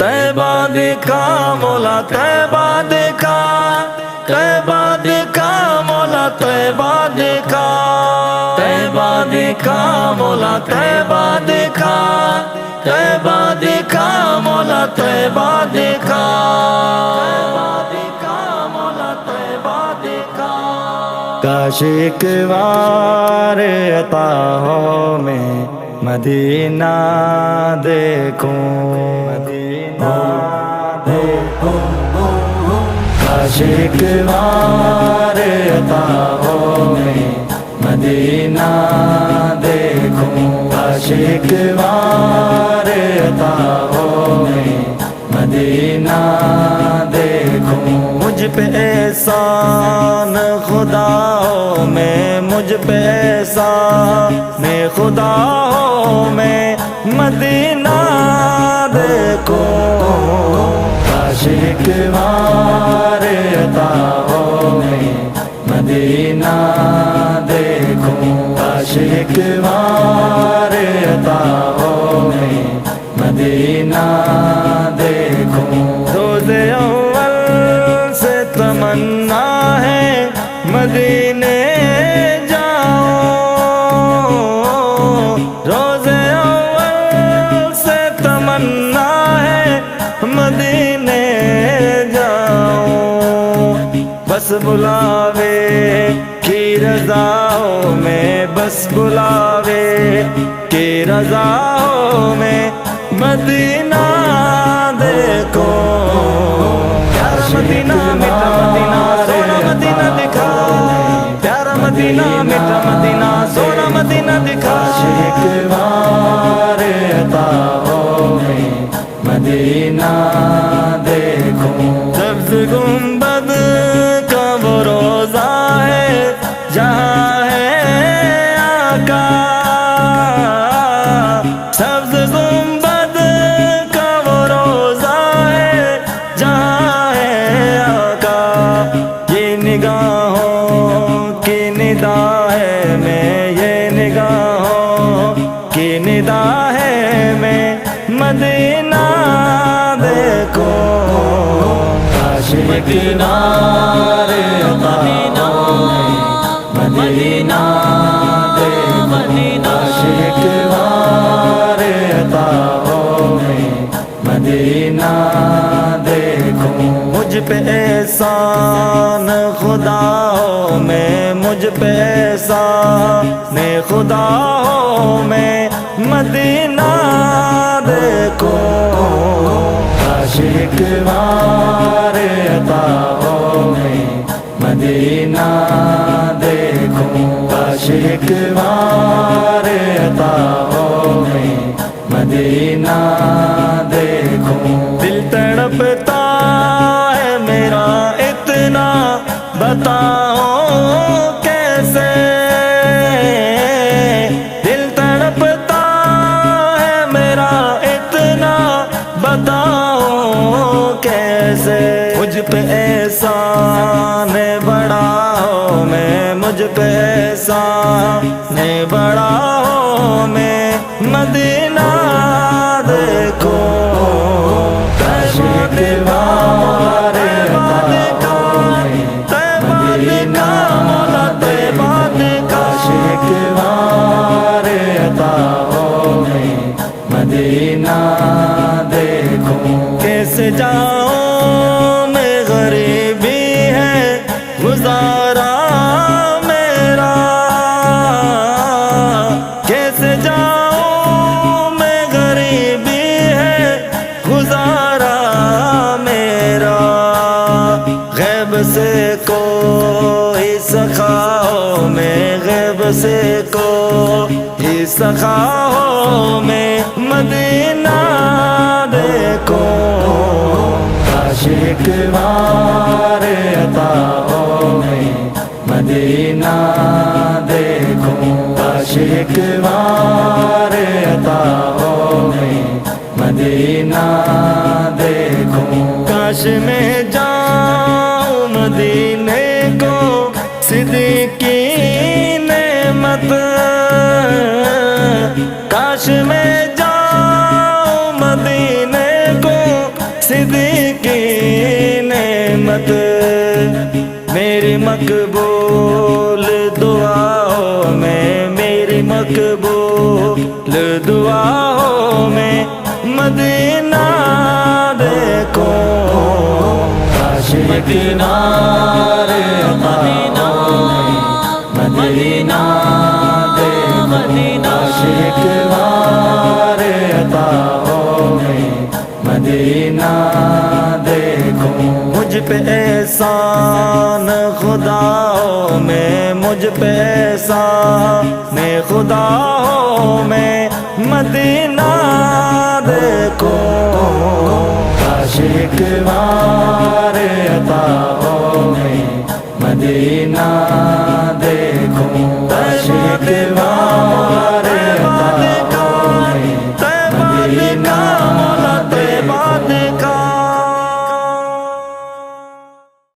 तैबा दिखा मौला तैबा दिखा, तैबा दिखा मौला तैबा दिखा, तैबा दिखा मौला तैबा दिखा, तैबा दिखा मौला तैबा दिखा, तैबा दिखा मौला तैबा दिखा। काश एक बार अता हो मैं मदीना देखूं, मदीना देखूं। काश एक बार अता हो मैं मदीना देखूं, काश एक बार अता हो मैं मदीना देखूं। मुझ पे एहसान खुदा हो मैं, मुझ पे एहसान खुदा हो मैं मदीना देखूं। काश एक बार अता हो मैं मदीना देखूं, काश एक बार अता हो मैं मदीना देखूं। रोज़े अव्वल से तमन्ना है मदीने जाओ, रोज़े अव्वल से तमन्ना है मदीने जाओ। बस बुलावे की रज़ा हो मैं, बस बुलावे की रज़ा हो मैं मदीना देखो। प्यारा मदीना मीठा मदीना सोना मदीना दिखा, प्यारा मदीना मीठा मदीना सोना मदीना दिखा। एक बार अता हो मैं मदीना देखूं। सब्ज़ गुंबद का वो रोज़ा है जहाँ है आका, सब्ज़ गुंबद का वो रोज़ा है जहाँ है आका। ये निगाहों की निदा है मैं, ये निगाहों की निदा है मैं मदीना देखो। काश मदीना मदीना मदीना देखो, मदीना एक बार अता हो मैं मदीना देखूं। मुझ पे एहसान खुदा हो मैं, मुझ पे एहसान खुदा हो मैं मदीना देखो। काश एक बार अता हो मैं मदीना देखूं, काश एक बार अता हो मैं मदीना देखूं। दिल तड़पता है मेरा इतना बताओ कैसे, दिल तड़पता है मेरा इतना बताओ कैसे। मुझ पे एहसान बड़ा हो मैं, मुझ पे एहसान बड़ा हो मैं मदीना देखो। काश एक बार अता हो मैं मदीना देखूं, काश एक बार अता हो मैं मदीना देखूं। कैसे जाऊं मैं गरीबी है गुजारा मेरा, कैसे जाऊं मैं गरीबी है गुजारा मेरा। गैब से कोई सखा हो मैं, गैब से कोई सखा हो मैं मदीना देखो। काश एक बार अता हो मैं मदीना देखूं, काश एक बार अता हो मैं मदीना देखूं। काश मैं जाऊं मदीने को सिद्दीकी नेमत, काश मैं जाऊं मदीने को مقبول دعاؤں میں، میری مقبول دعاؤں میں مدینہ دیکھو، کاش مدینہ مدینہ مدینہ دیکھو، کاش ایک بار عطاؤں میں مدینہ دیکھو، مجھ پہ احسان خداؤں میں، مجھ پہ احسان خداؤں میں مدینہ دیکھو، کاش ایک بار عطاؤں میں مدینہ دیکھو، کاش ایک بار عطاؤں میں مدینہ دیکھو۔